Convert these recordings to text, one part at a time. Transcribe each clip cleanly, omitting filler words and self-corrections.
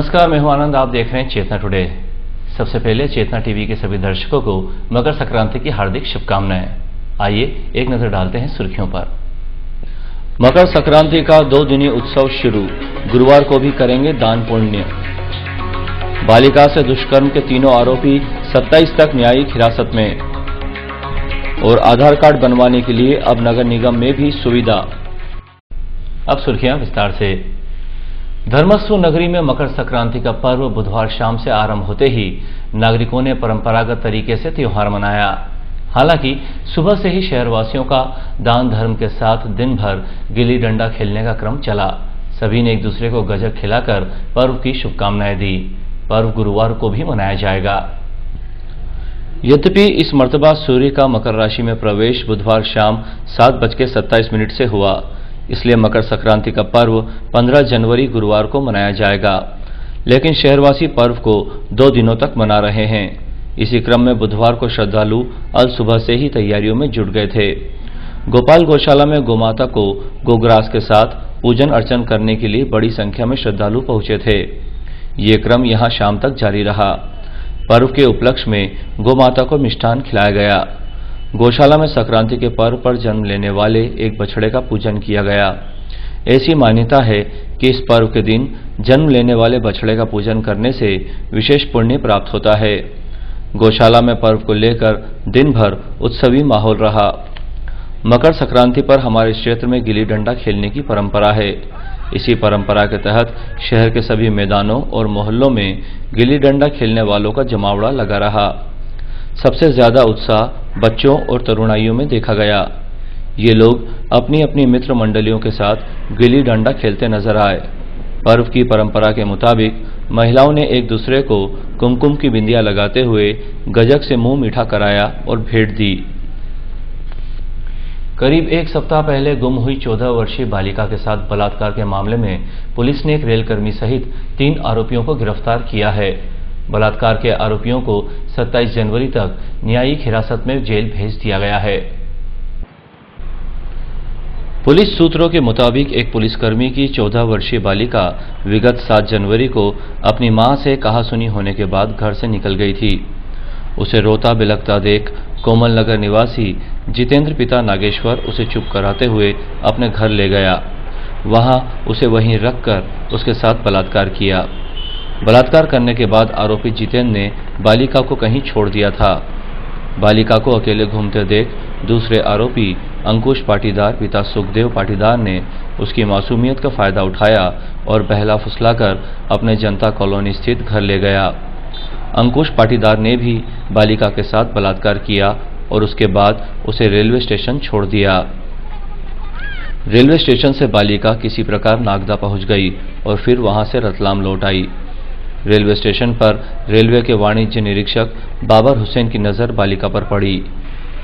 नमस्कार, मैं हूं आनंद। आप देख रहे हैं चेतना टुडे। सबसे पहले चेतना टीवी के सभी दर्शकों को मकर संक्रांति की हार्दिक शुभकामनाएं। आइए एक नजर डालते हैं सुर्खियों पर। मकर संक्रांति का 2 दिनी उत्सव शुरू, गुरुवार को भी करेंगे दान पुण्य। बालिका से दुष्कर्म के तीनों आरोपी 27 तक न्यायिक हिरासत में। और आधार कार्ड बनवाने के लिए अब नगर निगम में भी सुविधा। अब सुर्खियां विस्तार से। धर्मस्व नगरी में मकर संक्रांति का पर्व बुधवार शाम से आरंभ होते ही नागरिकों ने परंपरागत तरीके से त्योहार मनाया। हालांकि सुबह से ही शहरवासियों का दान धर्म के साथ दिन भर गिल्ली डंडा खेलने का क्रम चला। सभी ने एक दूसरे को गजक खिलाकर पर्व की शुभकामनाएं दी। पर्व गुरुवार को भी मनाया जाएगा। यद्यपि इस मर्तबा सूर्य का मकर राशि में प्रवेश बुधवार शाम 7:27 से हुआ, इसलिए मकर संक्रांति का पर्व 15 जनवरी गुरुवार को मनाया जाएगा। लेकिन शहरवासी पर्व को 2 दिनों तक मना रहे हैं। इसी क्रम में बुधवार को श्रद्धालु अल सुबह से ही तैयारियों में जुट गए थे। गोपाल गौशाला में गोमाता को गोग्रास के साथ पूजन अर्चन करने के लिए बड़ी संख्या में श्रद्धालु पहुंचे थे। ये क्रम यहां शाम तक जारी रहा। पर्व के उपलक्ष्य में गोमाता को मिष्ठान खिलाया गया। गौशाला में संक्रांति के पर्व पर जन्म लेने वाले एक बछड़े का पूजन किया गया। ऐसी मान्यता है कि इस पर्व के दिन जन्म लेने वाले बछड़े का पूजन करने से विशेष पुण्य प्राप्त होता है। गौशाला में पर्व को लेकर दिन भर उत्सवी माहौल रहा। मकर संक्रांति पर हमारे क्षेत्र में गिल्ली डंडा खेलने की परंपरा है। इसी परंपरा के तहत शहर के सभी मैदानों और मोहल्लों में गिल्ली डंडा खेलने वालों का जमावड़ा लगा रहा। सबसे ज्यादा उत्साह बच्चों और तरुणाइयों में देखा गया। ये लोग अपनी अपनी मित्र मंडलियों के साथ गिल्ली डंडा खेलते नजर आए। पर्व की परंपरा के मुताबिक महिलाओं ने एक दूसरे को कुमकुम की बिंदियां लगाते हुए गजक से मुंह मीठा कराया और भेंट दी। करीब 1 सप्ताह पहले गुम हुई 14 वर्षीय बालिका के साथ बलात्कार के मामले में पुलिस ने एक रेलकर्मी सहित 3 आरोपियों को गिरफ्तार किया है। बलात्कार के आरोपियों को 27 जनवरी तक न्यायिक हिरासत में जेल भेज दिया गया है। पुलिस सूत्रों के मुताबिक एक पुलिसकर्मी की 14 वर्षीय बालिका विगत 7 जनवरी को अपनी मां से कहासुनी होने के बाद घर से निकल गई थी। उसे रोता बिलखता देख कोमल नगर निवासी जितेंद्र पिता नागेश्वर उसे चुप कराते हुए अपने घर ले गया। वहां उसे वहीं रखकर उसके साथ बलात्कार किया। बलात्कार करने के बाद आरोपी जितेंद्र ने बालिका को कहीं छोड़ दिया था। बालिका को अकेले घूमते देख दूसरे आरोपी अंकुश पाटीदार पिता सुखदेव पाटीदार ने उसकी मासूमियत का फायदा उठाया और बहला फुसलाकर अपने जनता कॉलोनी स्थित घर ले गया। अंकुश पाटीदार ने भी बालिका के साथ बलात्कार किया और उसके बाद उसे रेलवे स्टेशन छोड़ दिया। रेलवे स्टेशन से बालिका किसी प्रकार नागदा पहुंच गई और फिर वहां से रतलाम लौट आई। रेलवे स्टेशन पर रेलवे के वाणिज्य निरीक्षक बाबर हुसैन की नजर बालिका पर पड़ी।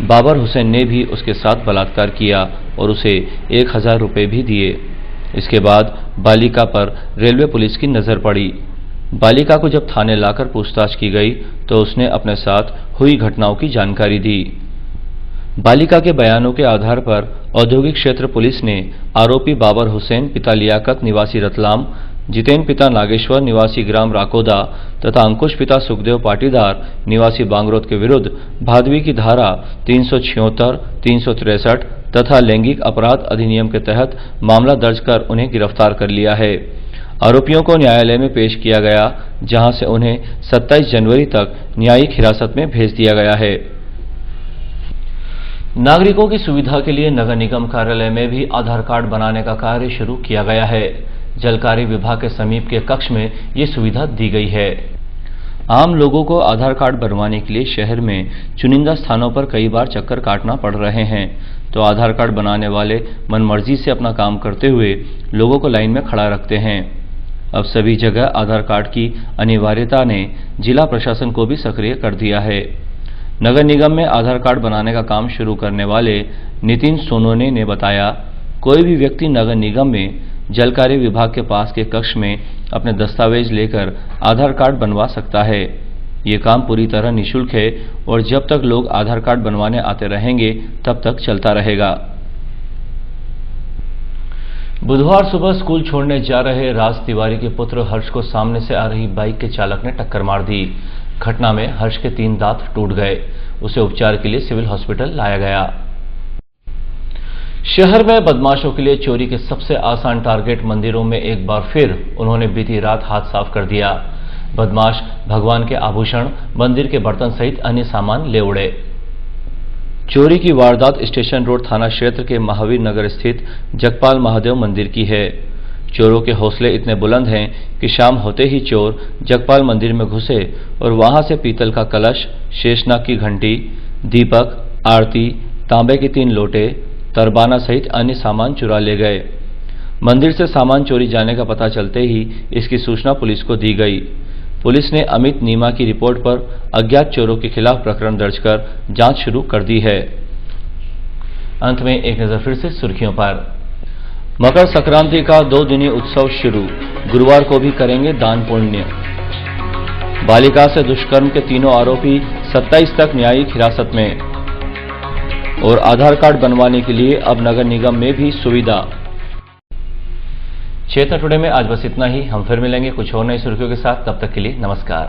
बाबर हुसैन ने भी उसके साथ बलात्कार किया और उसे 1000 रुपये भी दिए। इसके बाद बालिका पर रेलवे पुलिस की नजर पड़ी। बालिका को जब थाने लाकर पूछताछ की गई तो उसने अपने साथ हुई घटनाओं की जानकारी दी। बालिका के बयानों के आधार पर औद्योगिक क्षेत्र पुलिस ने आरोपी बाबर हुसैन पिता लियाकत निवासी रतलाम, जितेंद्र पिता नागेश्वर निवासी ग्राम राकोदा तथा अंकुश पिता सुखदेव पाटीदार निवासी बांगरोद के विरुद्ध भादवी की धारा 376, 363 तथा लैंगिक अपराध अधिनियम के तहत मामला दर्ज कर उन्हें गिरफ्तार कर लिया है। आरोपियों को न्यायालय में पेश किया गया, जहां से उन्हें 27 जनवरी तक न्यायिक हिरासत में भेज दिया गया है। नागरिकों की सुविधा के लिए नगर निगम कार्यालय में भी आधार कार्ड बनाने का कार्य शुरू किया गया है। जलकारी विभाग के समीप के कक्ष में ये सुविधा दी गई है। आम लोगों को आधार कार्ड बनवाने के लिए शहर में चुनिंदा स्थानों पर कई बार चक्कर काटना पड़ रहे हैं, तो आधार कार्ड बनाने वाले मनमर्जी से अपना काम करते हुए लोगों को लाइन में खड़ा रखते हैं। अब सभी जगह आधार कार्ड की अनिवार्यता ने जिला प्रशासन को भी सक्रिय कर दिया है। नगर निगम में आधार कार्ड बनाने का काम शुरू करने वाले नितिन सोनोने ने बताया, कोई भी व्यक्ति नगर निगम में जलकारी विभाग के पास के कक्ष में अपने दस्तावेज लेकर आधार कार्ड बनवा सकता है। ये काम पूरी तरह निःशुल्क है और जब तक लोग आधार कार्ड बनवाने आते रहेंगे तब तक चलता रहेगा। बुधवार सुबह स्कूल छोड़ने जा रहे राज तिवारी के पुत्र हर्ष को सामने से आ रही बाइक के चालक ने टक्कर मार दी। घटना में हर्ष के 3 दांत टूट गए। उसे उपचार के लिए सिविल हॉस्पिटल लाया गया। शहर में बदमाशों के लिए चोरी के सबसे आसान टारगेट मंदिरों में एक बार फिर उन्होंने बीती रात हाथ साफ कर दिया। बदमाश भगवान के आभूषण, मंदिर के बर्तन सहित अन्य सामान ले उड़े। चोरी की वारदात स्टेशन रोड थाना क्षेत्र के महावीर नगर स्थित जगपाल महादेव मंदिर की है। चोरों के हौसले इतने बुलंद हैं कि शाम होते ही चोर जगपाल मंदिर में घुसे और वहां से पीतल का कलश, शेषनाग की घंटी, दीपक, आरती, तांबे के 3 लोटे, तरबाना सहित अन्य सामान चुरा ले गए। मंदिर से सामान चोरी जाने का पता चलते ही इसकी सूचना पुलिस को दी गई। पुलिस ने अमित नीमा की रिपोर्ट पर अज्ञात चोरों के खिलाफ प्रकरण दर्ज कर जांच शुरू कर दी है। अंत में एक नजर फिर से सुर्खियों पर। मकर संक्रांति का 2 दिनी उत्सव शुरू, गुरुवार को भी करेंगे दान पुण्य। बालिका से दुष्कर्म के तीनों आरोपी 27 तक न्यायिक हिरासत में। और आधार कार्ड बनवाने के लिए अब नगर निगम में भी सुविधा। चेतना टुडे में आज बस इतना ही। हम फिर मिलेंगे कुछ और नई सुर्खियों के साथ। तब तक के लिए नमस्कार।